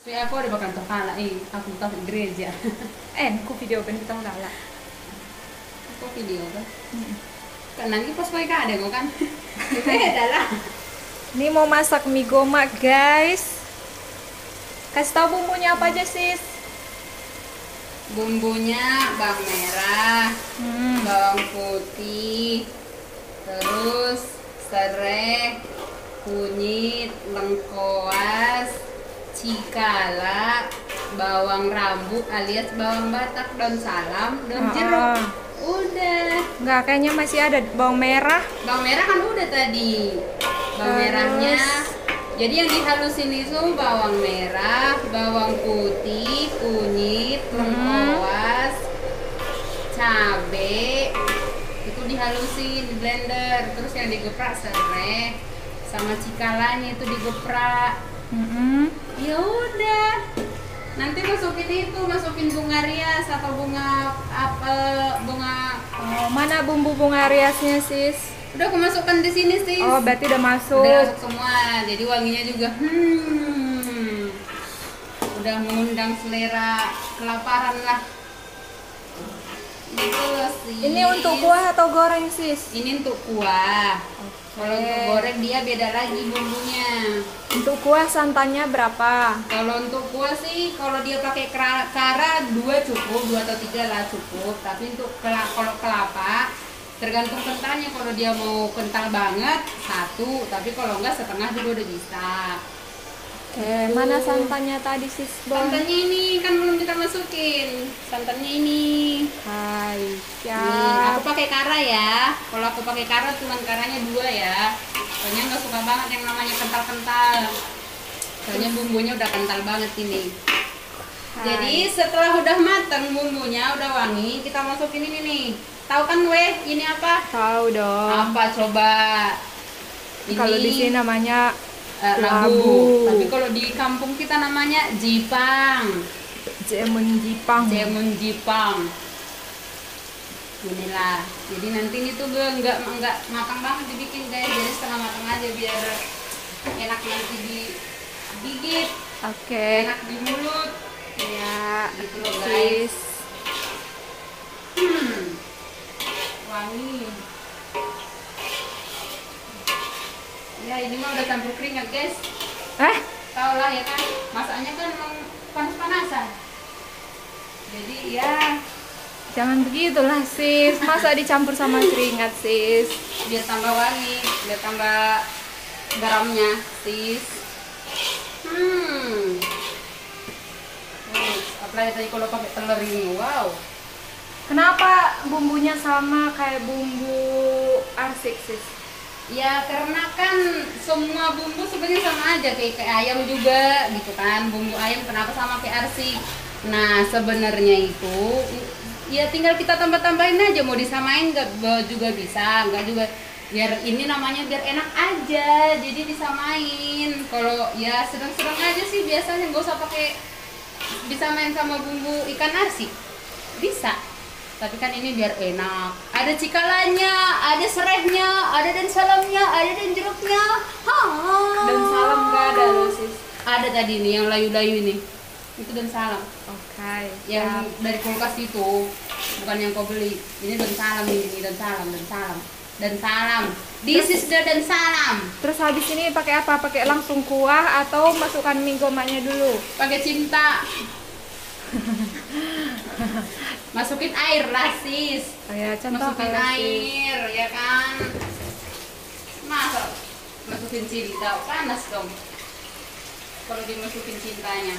Aku ada bakal terpala, aku tahu gereja. Ku video kan kita ngala. Aku video kan. Kan nanti pas kau ada kau kan. Beda lah. Ini mau masak mie gomak, guys. Kasih tahu bumbunya apa aja, sis? Bumbunya bawang merah, bawang putih, terus serai, kunyit, lengkoas, cikala, bawang rambu alias bawang batak, daun salam, daun jeruk. Udah. Enggak, kayaknya masih ada bawang merah. Bawang merah kan udah tadi. Bawang merahnya. Jadi yang dihalusin itu bawang merah, bawang putih, kunyit, lengkoas, cabe. Itu dihalusin di blender. Terus yang digeprak serai sama cikalanya itu digeprak. Ya udah. Nanti masukin bunga rias atau bunga apel, mana bumbu bunga riasnya, sis? Udah aku masukkan di sini, sis. Oh, berarti udah masuk. Udah masuk semua. Jadi wanginya juga udah mengundang selera kelaparan lah. Itu sis. Ini untuk kuah atau goreng, sis? Ini untuk kuah. Kalau untuk goreng dia beda lagi bumbunya. Untuk kuah santannya berapa? Kalau untuk kuah sih, kalau dia pakai kara 2 cukup, 2 atau 3 lah cukup. Tapi untuk kalau kelapa tergantung kentalnya. Kalau dia mau kental banget 1, tapi kalau enggak setengah juga udah bisa. Mana santannya tadi, sis? Santannya ini kan belum kita masukin. Santannya ini. Hai, Nih, aku pakai kara ya. Kalau aku pakai kara cuman karanya 2 ya. Soalnya nggak suka banget yang namanya kental-kental. Soalnya bumbunya udah kental banget ini. Jadi setelah udah matang bumbunya, udah wangi, kita masukin ini nih. Tahu kan ini apa? Tahu dong. Apa coba? Ini kalau di sini namanya labu. Tapi kalau di kampung kita namanya jipang. Jemun jipang. Jemun jipang. Inilah. Jadi nanti ini tuh enggak matang banget dibikin, guys. Jadi setengah matang aja biar enak nanti digigit. Oke. Enak di mulut. Ya, gitu loh, guys. Wangi. Ya, ini mah udah campur keringat, guys. Tau lah ya kan, masaknya kan emang panas-panasan. Jadi ya jangan begitulah, sis. Masa dicampur sama keringat, sis? biar tambah wangi, biar tambah garamnya, sis. Apalagi tadi kalau pakai telur ini, wow. Kenapa bumbunya sama kayak bumbu arsik, sis? Ya karena kan semua bumbu sebenarnya sama aja, kayak ayam juga gitu kan. Bumbu ayam kenapa sama kayak arsik? Nah sebenarnya itu ya tinggal kita tambah-tambahin aja, mau disamain nggak juga bisa, nggak juga. Biar ini namanya biar enak aja, jadi disamain. Kalau ya sedang-sedang aja sih biasanya, nggak usah pakai disamain sama bumbu ikan arsik, bisa. Tapi kan ini biar enak. Ada cikalanya, ada serehnya, ada dan salamnya, ada dan jeruknya. Dan salam nggak ada loh, sis? Ada tadi nih yang layu-layu ini. Itu dan salam. Oke. Yang dari kulkas itu, bukan yang kau beli. Ini dan salam ini, dan salam, dan salam. Dan salam. This is the dan salam. Terus habis ini pakai apa? Pakai langsung kuah atau masukkan mie gomaknya dulu? Pakai cinta. Masukin air lah, sis. Oh ya, contoh Masukin air, ya kan. Masa masukin cinta, panas dong kalau dimasukin cintanya.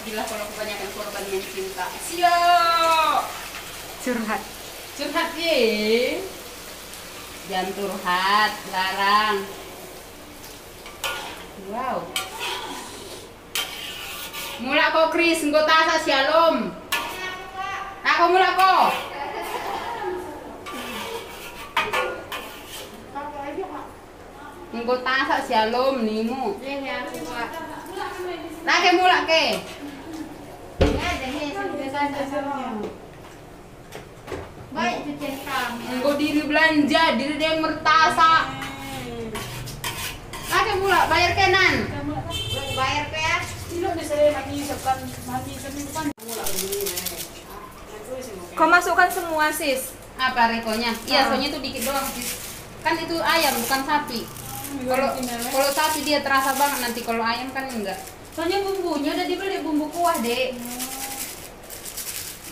Gila kalau kebanyakan korban yang cinta. Siap. Curhat ye. Jangan curhat, larang. Wow. Mula ko Chris, nggota sa shalom. Ako mula ko. Nggota sa shalom nimo. Laki mula ke. Baik cucian kami. Engko diri belanja, diri dia yang mertasa. Laki mula bayar kenan. Baik masukkan mati seminggu kan. Kau masukkan semua sis. Apa rekonya? Iya, soalnya itu dikit doang sis. Kan itu ayam bukan sapi. Kalau sapi dia terasa banget nanti, kalau ayam kan enggak. Soalnya bumbunya udah dibeli bumbu kuah, Dek.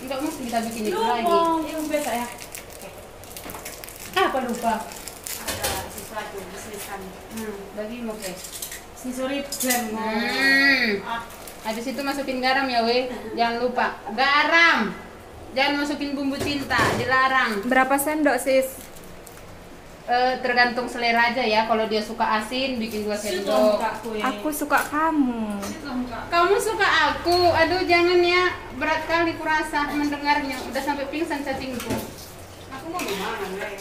Enggak mesti kita bikin itu lagi. Yang biasa ya. Apa lupa? Ada sesuatu bisnis kami. Bagi mau guys. Sisuri jam. Habis itu masukin garam ya, weh. Jangan lupa. Garam. Jangan masukin bumbu cinta, dilarang. Berapa sendok sis? Tergantung selera aja ya. Kalau dia suka asin, bikin 2 sendok. Aku suka kamu. Kamu suka aku? Aduh, jangan ya. Berat kali kurasa mendengarnya. Udah sampai pingsan cacingku. Aku mau gimana, Bre?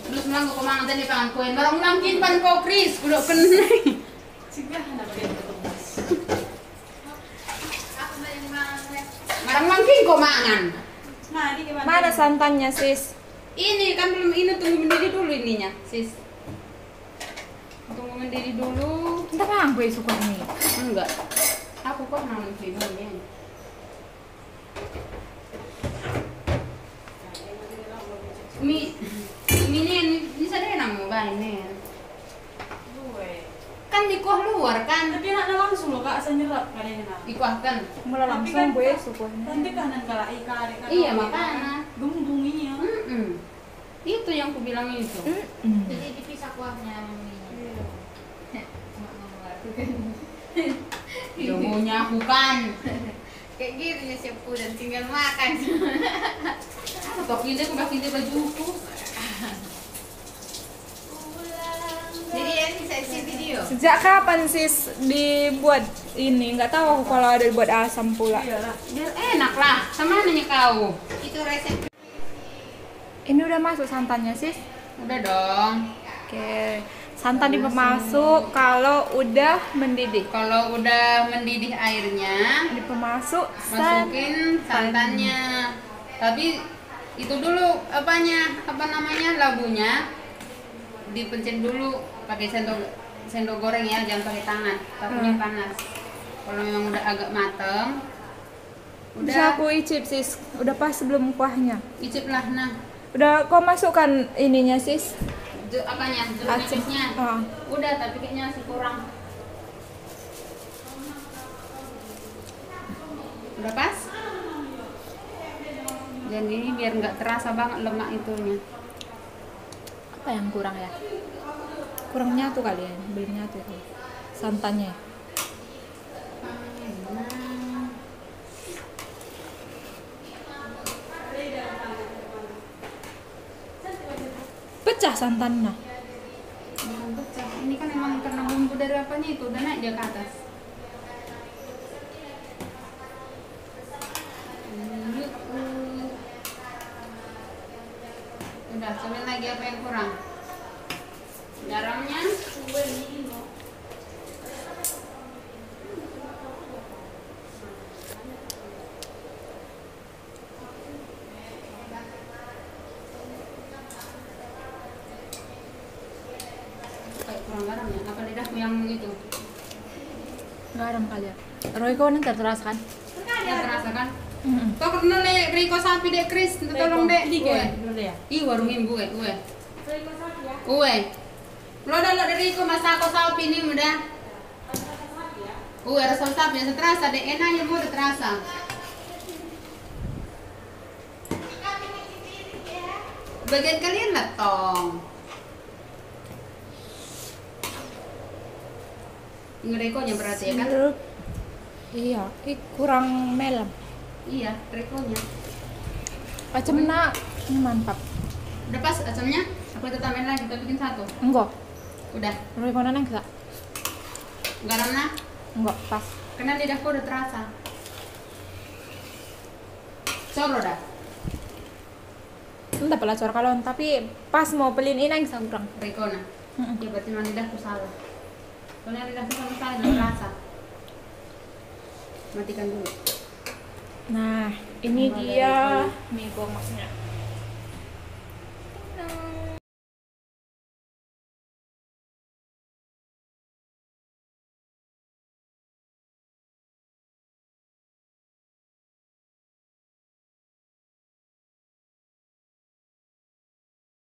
Terus bilang kok mangan tadi pangan koin. Barang nangkin pan kau Kris, udah kenai. Cegah anak dia ketebas. Barang nangkin kok mangan. Nah, ini gimana? Mana santannya sis? Ini kan belum, ini tunggu mendidih dulu ininya, sis. Tunggu mendidih dulu. Entar bang, gue suka nih. Enggak. Aku kok namun videonya. Ini sadar namu baine. Gue. Kan dikuah luar kan. Tapi nak langsung loh Kak, saya nyerap kali ini nak. Dikuahkan. Mulai langsung gue suka. Nanti kanan kalau ikan. Iya, makanya. Gembunginya. Itu yang aku bilang itu. Jadi dipisah kuahnya Jomonya aku kan. kayak gitu ya siapku dan tinggal makan. Pakai dia bajuku. Jadi ya bisa isi video. Sejak kapan sis dibuat ini? Nggak tahu aku kalau ada dibuat asam pula. Biar enak lah. Sama nanya kau. Itu resep. Ini udah masuk santannya sis? Udah dong. Oke. Santan dipemasuk kalau udah mendidih. Kalau udah mendidih airnya, Dipemasuk masukin santannya. Tapi itu dulu apa namanya labunya dipencet dulu pakai sendok goreng ya, jangan pakai tangan, takutnya panas. Kalau memang udah agak mateng, Bisa udah aku icip sis. Udah pas sebelum kuahnya. icip lah. Nah, Udah kau masukkan ininya sis? apanya jeruk Aceh. nipisnya udah, tapi kayaknya masih kurang. Udah pas. Dan ini biar nggak terasa banget lemak itunya. Apa yang kurang ya? Kurang nyatu kali ya, belum nyatu kali. Santannya. Pecah santannya. Bukan pecah. Ini kan emang karena bumbu dari apanya itu udah naik dia ke atas. Udah, cobain lagi apa yang kurang. Garamnya. Kayak kurang garam ya? Apa lidahku yang itu? Garam kali ya. Roy kau nanti terasa kan? Yang terasa kan? Kau kenal le Riko sapi dek Kris, tolong dek. Dulu ya. Ih warung ibu uwe. Uwe. Lo dah dari Riko masa aku sapi ini udah. Uwe rasa sapi yang terasa dek, enaknya mau udah terasa. Bagian kalian lah tong. Ini Rikonya berarti ya kan? Iya, kurang melem. Iya, Rikonya. Acemnya ini mantap. Udah pas asamnya? Aku itu tambahin lagi, kita bikin satu. Enggak. Udah. Roy kau nanti enggak? Garamnya? Enggak, pas. Karena lidahku udah terasa. Soro dah. Entah pala suara kalon, tapi pas mau pelin ini yang kurang. Rikona. Ya berarti memang lidahku salah. Soalnya lidahku sama salah udah terasa. Matikan dulu. Nah, ini dia mie gomaknya.